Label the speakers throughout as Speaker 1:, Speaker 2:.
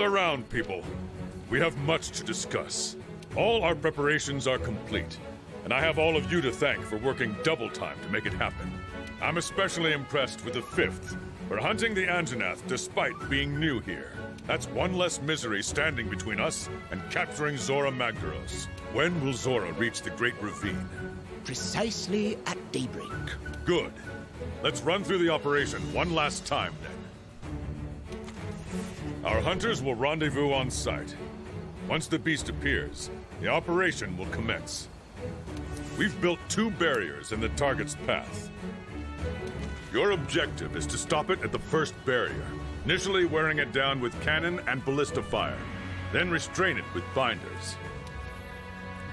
Speaker 1: Gather round, people. We have much to discuss. All our preparations are complete, and I have all of you to thank for working double time to make it happen. I'm especially impressed with the 5th for hunting the Anjanath despite being new here. That's one less misery standing between us and capturing Zora Magdaros. When will Zora reach the Great Ravine?
Speaker 2: Precisely at daybreak.
Speaker 1: Good. Let's run through the operation one last time, then. Our hunters will rendezvous on site. Once the beast appears, the operation will commence. We've built 2 barriers in the target's path. Your objective is to stop it at the first barrier, initially wearing it down with cannon and ballista fire, then restrain it with binders.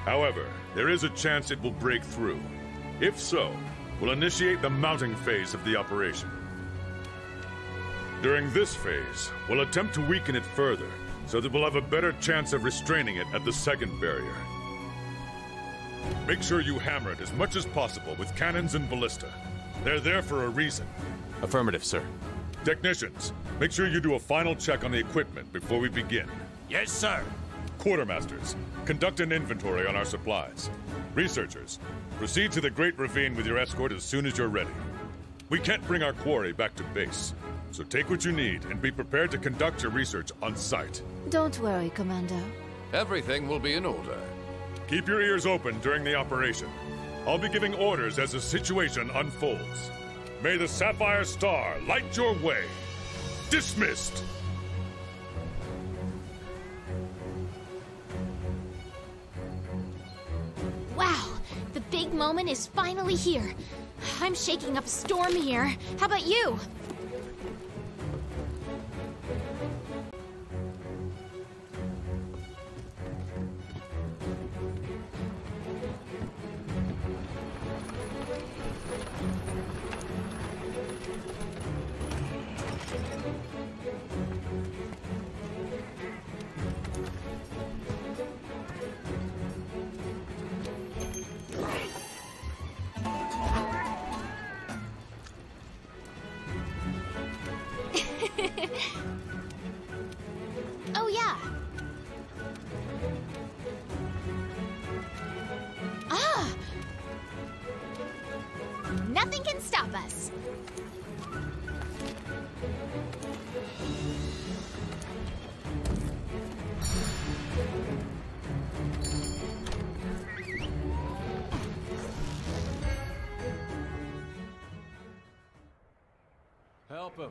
Speaker 1: However, there is a chance it will break through. If so, we'll initiate the mounting phase of the operation. During this phase, we'll attempt to weaken it further, so that we'll have a better chance of restraining it at the second barrier. Make sure you hammer it as much as possible with cannons and ballista. They're there for a reason.
Speaker 3: Affirmative, sir.
Speaker 1: Technicians, make sure you do a final check on the equipment before we begin.
Speaker 4: Yes, sir.
Speaker 1: Quartermasters, conduct an inventory on our supplies. Researchers, proceed to the Great Ravine with your escort as soon as you're ready. We can't bring our quarry back to base, so take what you need and be prepared to conduct your research on site.
Speaker 5: Don't worry, Commando.
Speaker 3: Everything will be in order.
Speaker 1: Keep your ears open during the operation. I'll be giving orders as the situation unfolds. May the Sapphire Star light your way. Dismissed!
Speaker 5: Wow! The big moment is finally here. I'm shaking up a storm here. How about you? Oh, yeah. Ah! Nothing can stop us.
Speaker 3: Help him.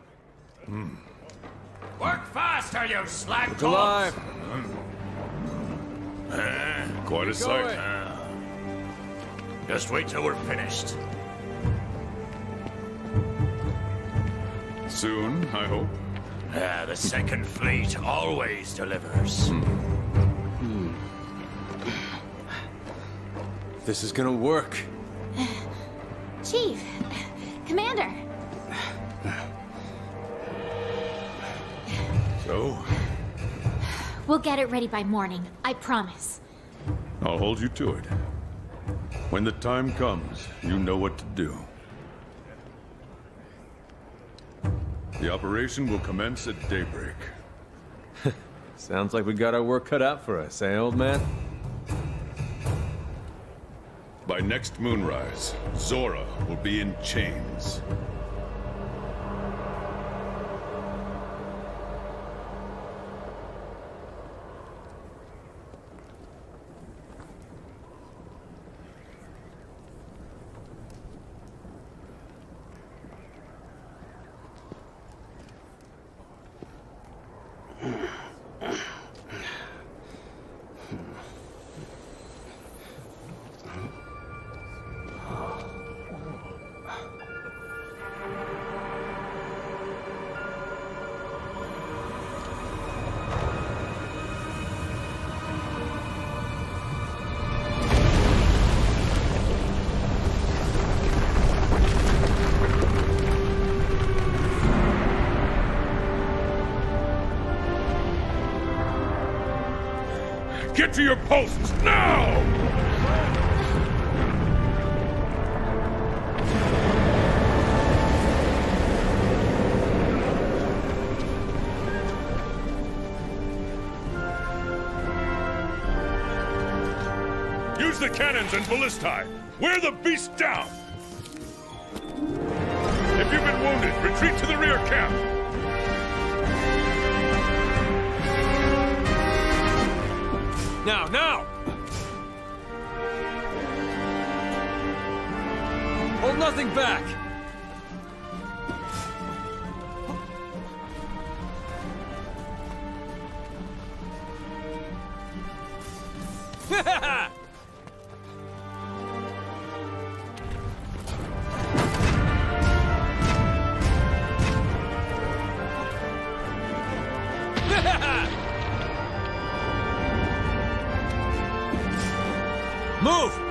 Speaker 4: Work faster, you slack
Speaker 3: Alive.
Speaker 1: Quite a sight.
Speaker 4: Just wait till we're finished.
Speaker 1: Soon, I hope.
Speaker 4: The Second Fleet always delivers.
Speaker 3: This is gonna work.
Speaker 5: Chief, Commander.
Speaker 1: So,
Speaker 5: We'll get it ready by morning, I promise.
Speaker 1: I'll hold you to it. When the time comes, you know what to do. The operation will commence at daybreak.
Speaker 3: Sounds like we got our work cut out for us, eh, old man?
Speaker 1: By next moonrise, Zora will be in chains. Get to your posts now! Use the cannons and ballistae! Wear the beast down! If you've been wounded, retreat to the rear camp!
Speaker 3: Now! Hold nothing back! Move!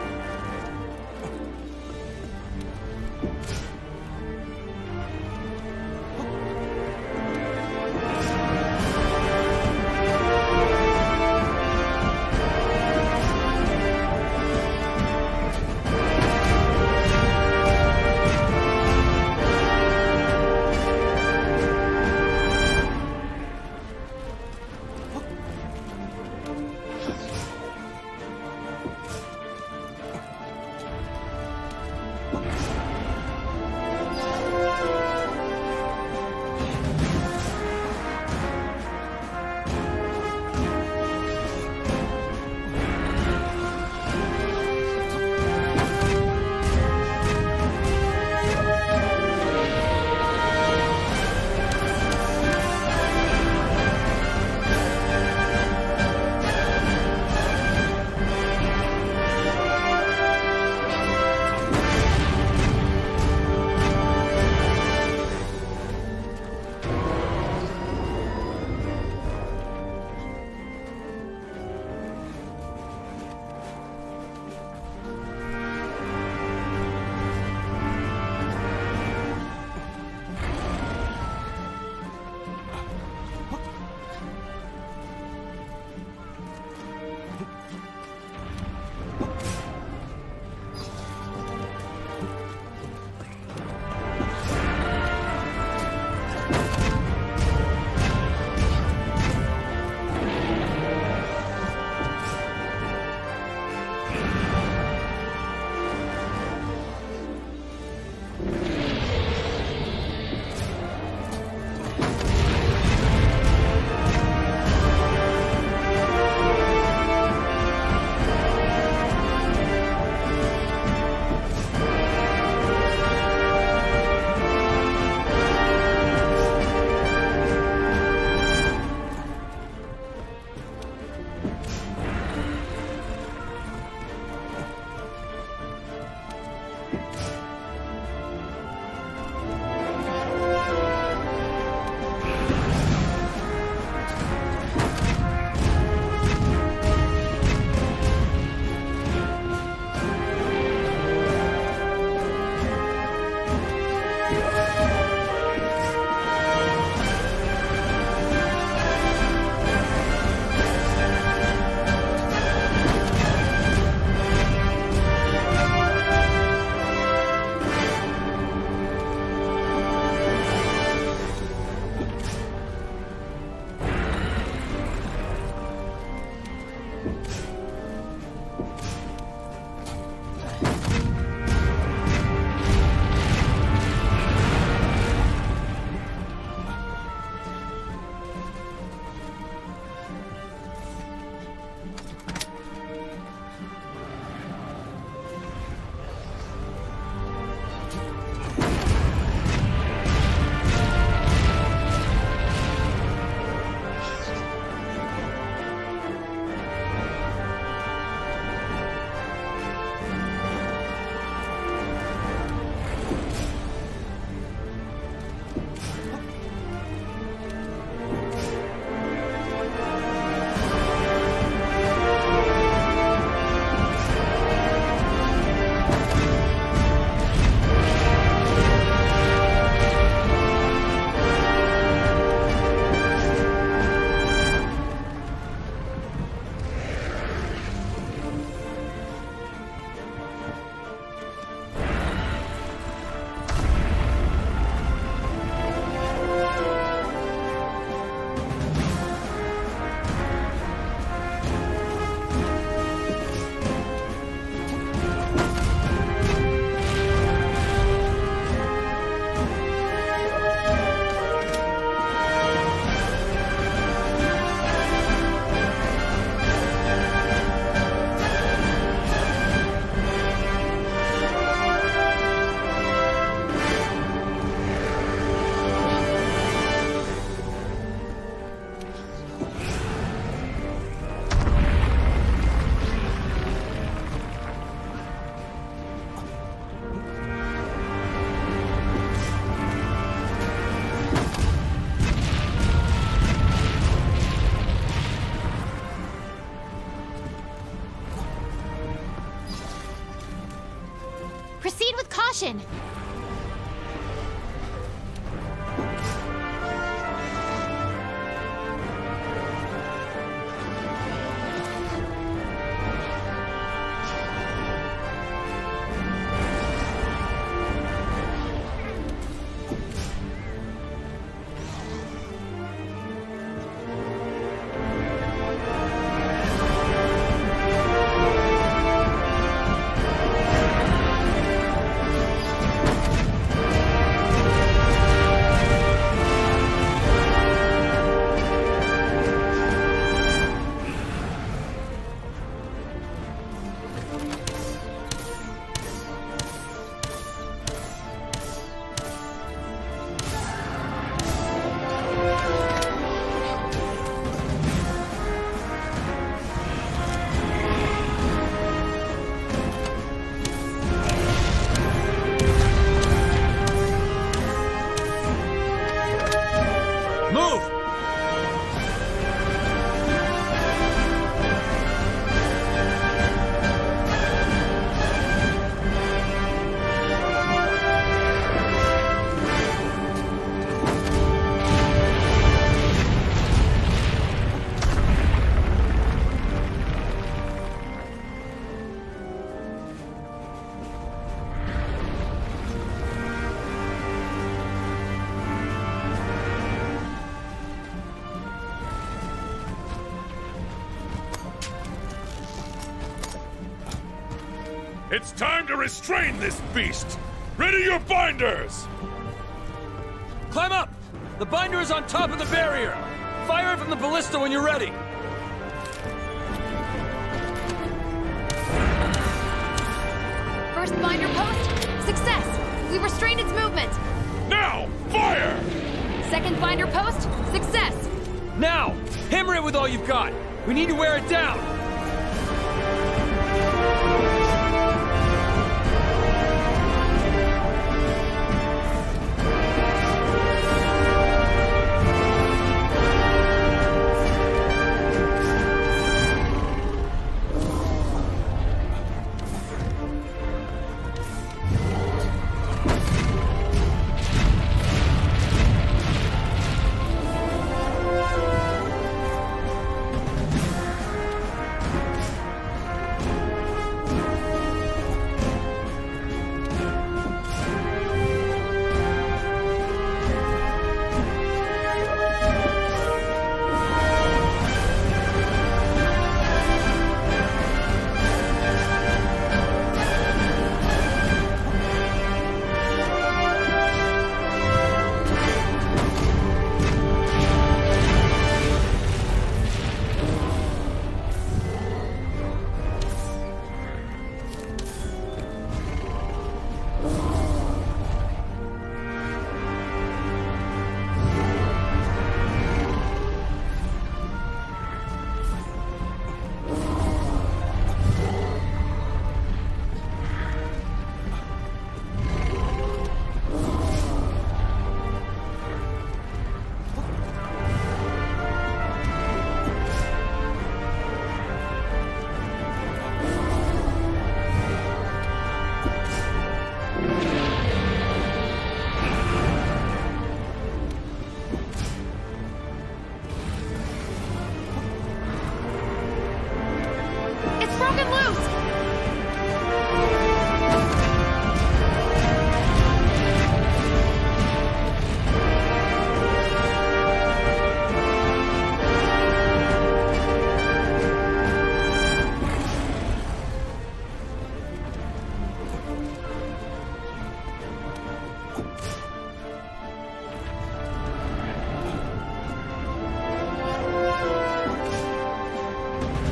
Speaker 5: Proceed with caution.
Speaker 1: It's time to restrain this beast! Ready your binders!
Speaker 3: Climb up! The binder is on top of the barrier! Fire it from the ballista when you're ready!
Speaker 5: First binder post, success! We restrained its movement.
Speaker 1: Now, fire!
Speaker 5: Second binder post, success!
Speaker 3: Now! Hammer it with all you've got! We need to wear it down!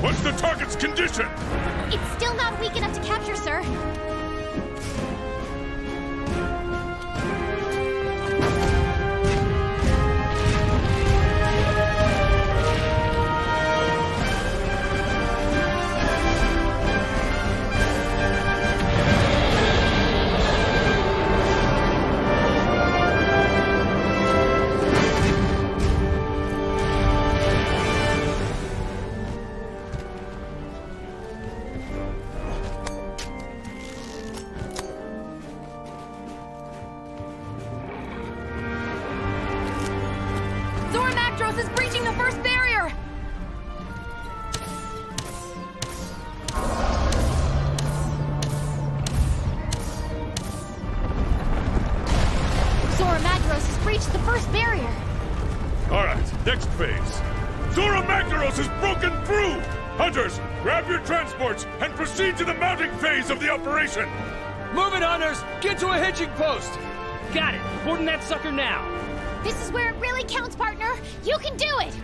Speaker 1: What's the target's condition?
Speaker 5: It's still not weak enough to capture, sir. first barrier.
Speaker 1: Alright, next phase. Zora Magdaros has broken through! Hunters, grab your transports and proceed to the mounting phase of the operation!
Speaker 3: Move it, Hunters! Get to a hitching post!
Speaker 6: Got it! Boarding that sucker now!
Speaker 5: This is where it really counts, partner! You can do it!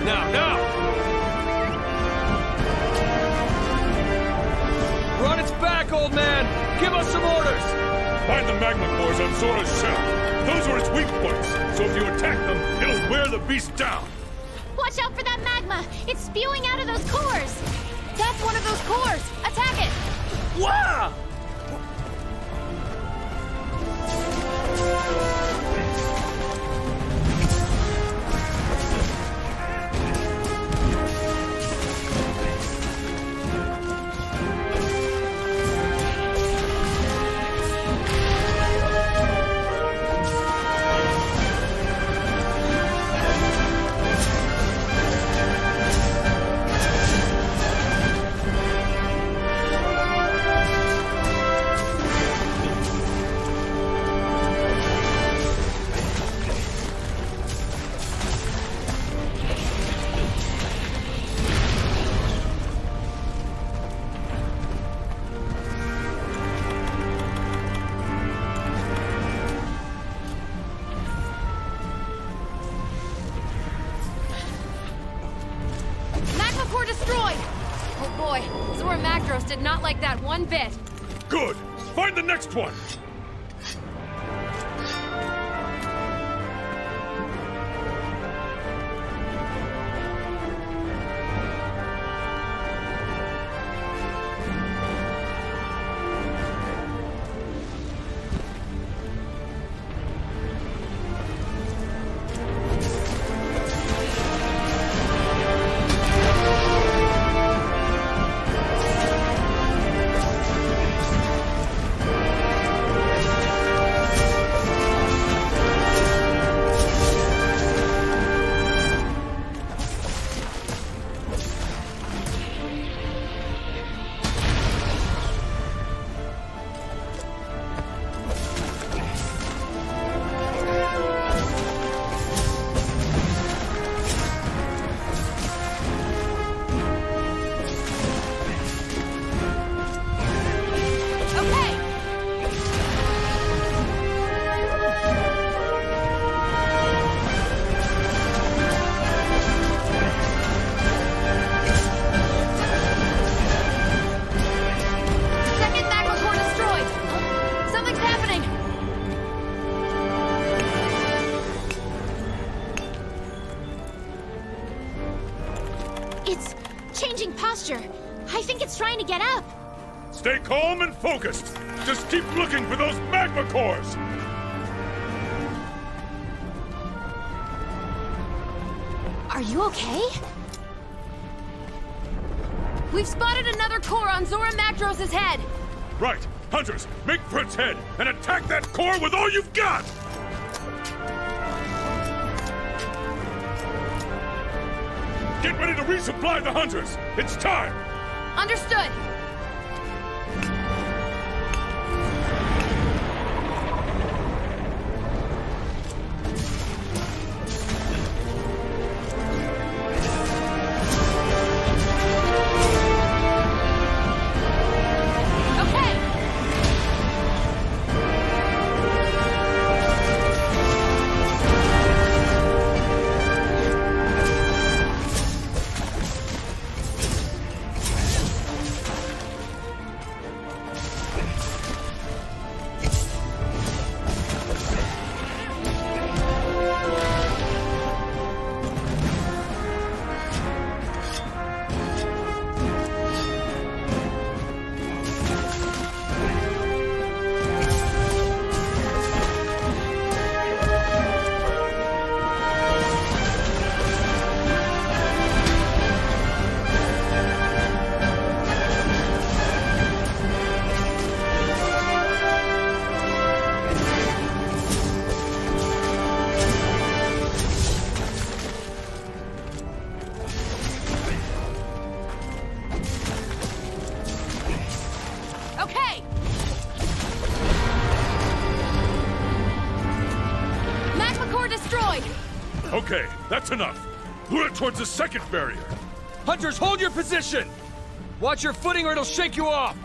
Speaker 3: Now! We're on its back, old man! Give us some orders!
Speaker 1: Find the magma cores on Zora's shell. Those are its weak points, so if you attack them, it'll wear the beast down.
Speaker 5: Watch out for that magma! It's spewing out of those cores! That's one of those cores! Attack it!
Speaker 3: Wah!
Speaker 7: Zora Magdaros did not like that one bit.
Speaker 1: Good! Find the next one!
Speaker 5: It's changing posture. I think it's trying to get up.
Speaker 1: Stay calm and focused. Just keep looking for those magma cores.
Speaker 5: Are you okay?
Speaker 7: We've spotted another core on Zora Magdaros' head.
Speaker 1: Right. Hunters, make for its head and attack that core with all you've got! Get ready to resupply the hunters! It's time!
Speaker 7: Understood. destroyed!
Speaker 1: Okay, that's enough. Lure it towards the second barrier.
Speaker 3: Hunters, hold your position! Watch your footing or it'll shake you off!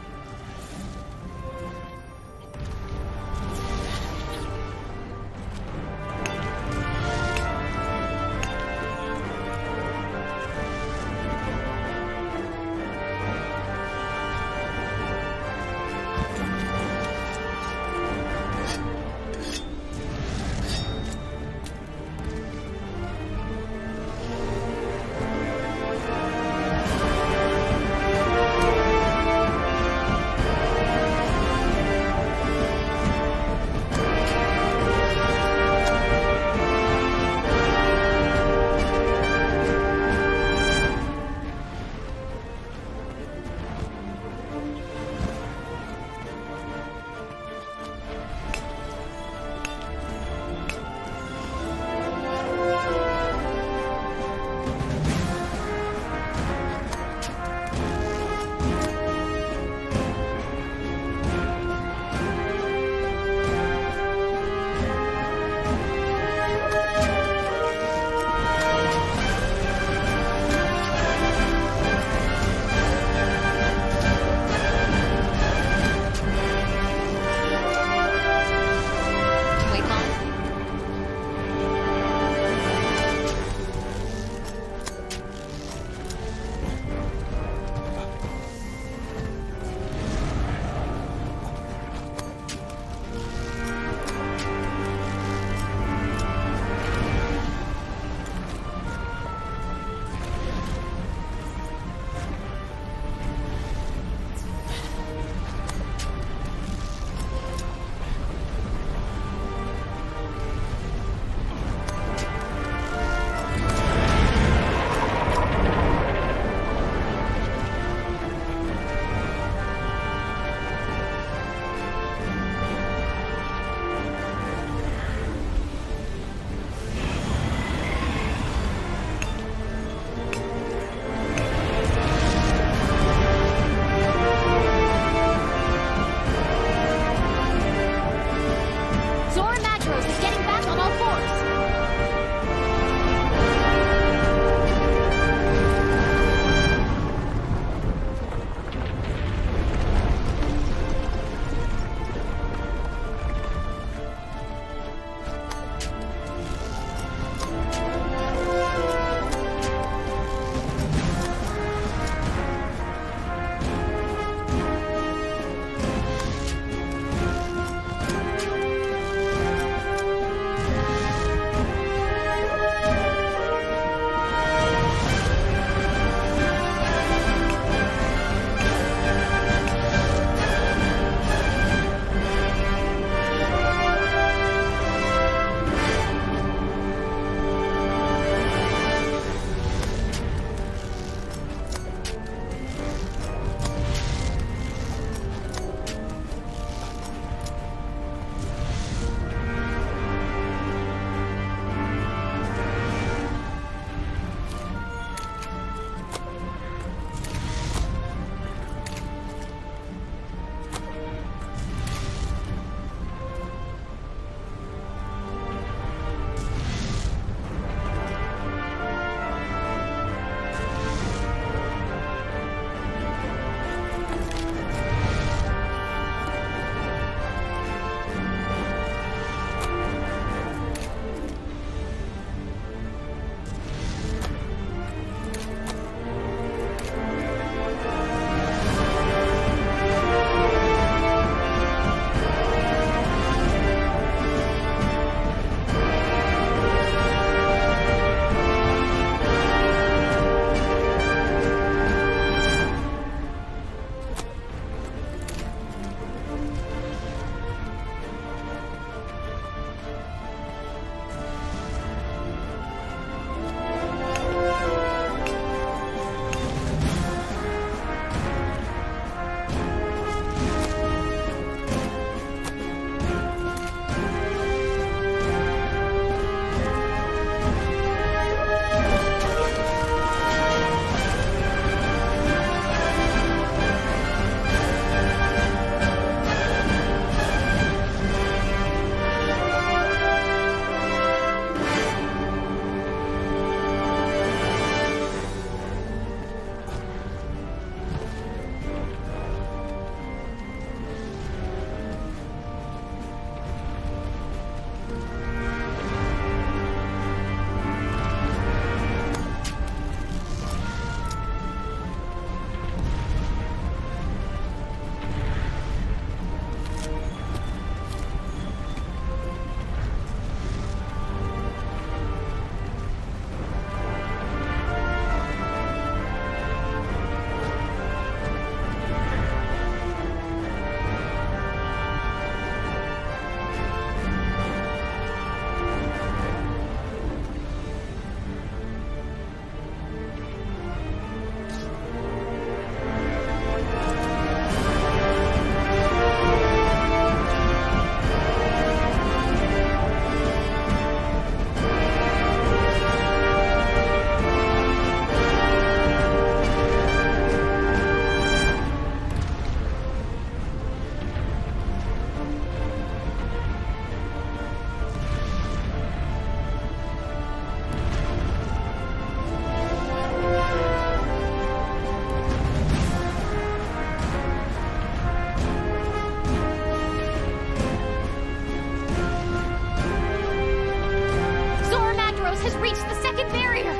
Speaker 5: Magdaros has reached the second barrier!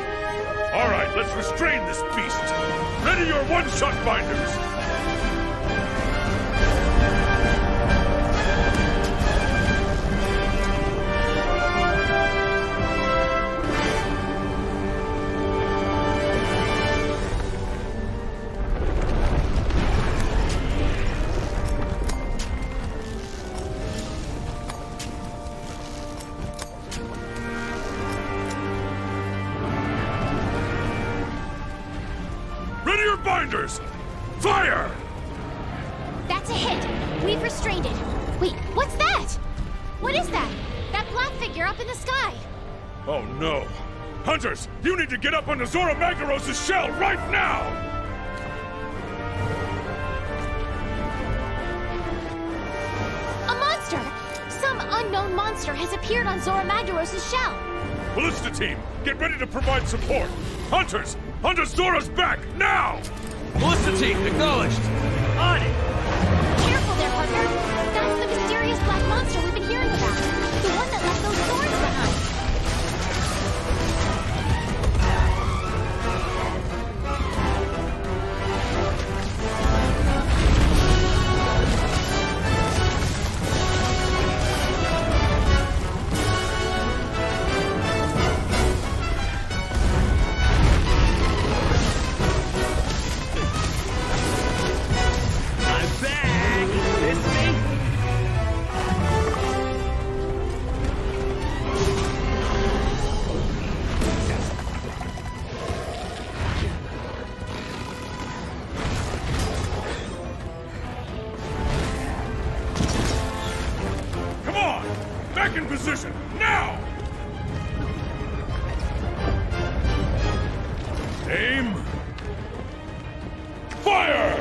Speaker 1: All right, let's restrain this beast. Ready your one-shot binders. Ready your binders! Fire!
Speaker 5: That's a hit! We've restrained it. Wait, what's that? What is that? That black figure up in the sky!
Speaker 1: Oh no! Hunters, you need to get up onto Zora Magdaros' shell right now!
Speaker 5: A monster! Some unknown monster has appeared on Zora Magdaros' shell!
Speaker 1: Ballista team, get ready to provide support! Hunters, onto Zora's back, now!
Speaker 3: Ballista team, acknowledged! On it!
Speaker 5: Careful there, partner! That's the mysterious black monster we've been hearing about! The one that left those thorns behind!
Speaker 1: Back in position, now! Aim. Fire!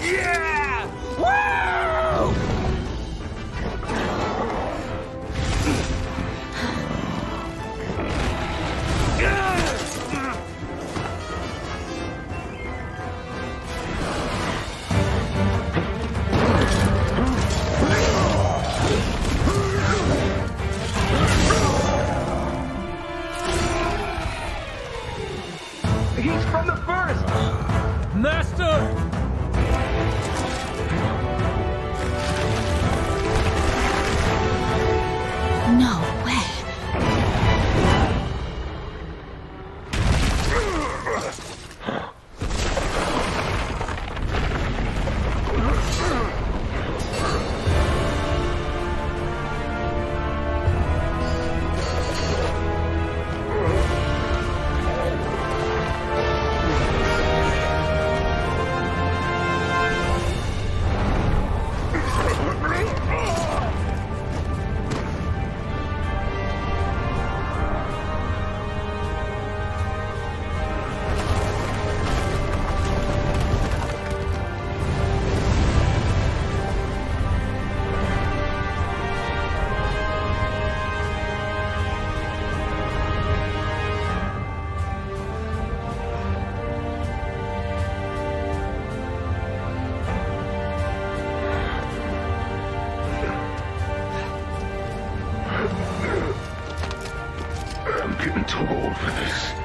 Speaker 3: Yeah! Woo!
Speaker 6: He's from the first!
Speaker 3: Master!
Speaker 5: No way.
Speaker 8: I'm getting too old for this.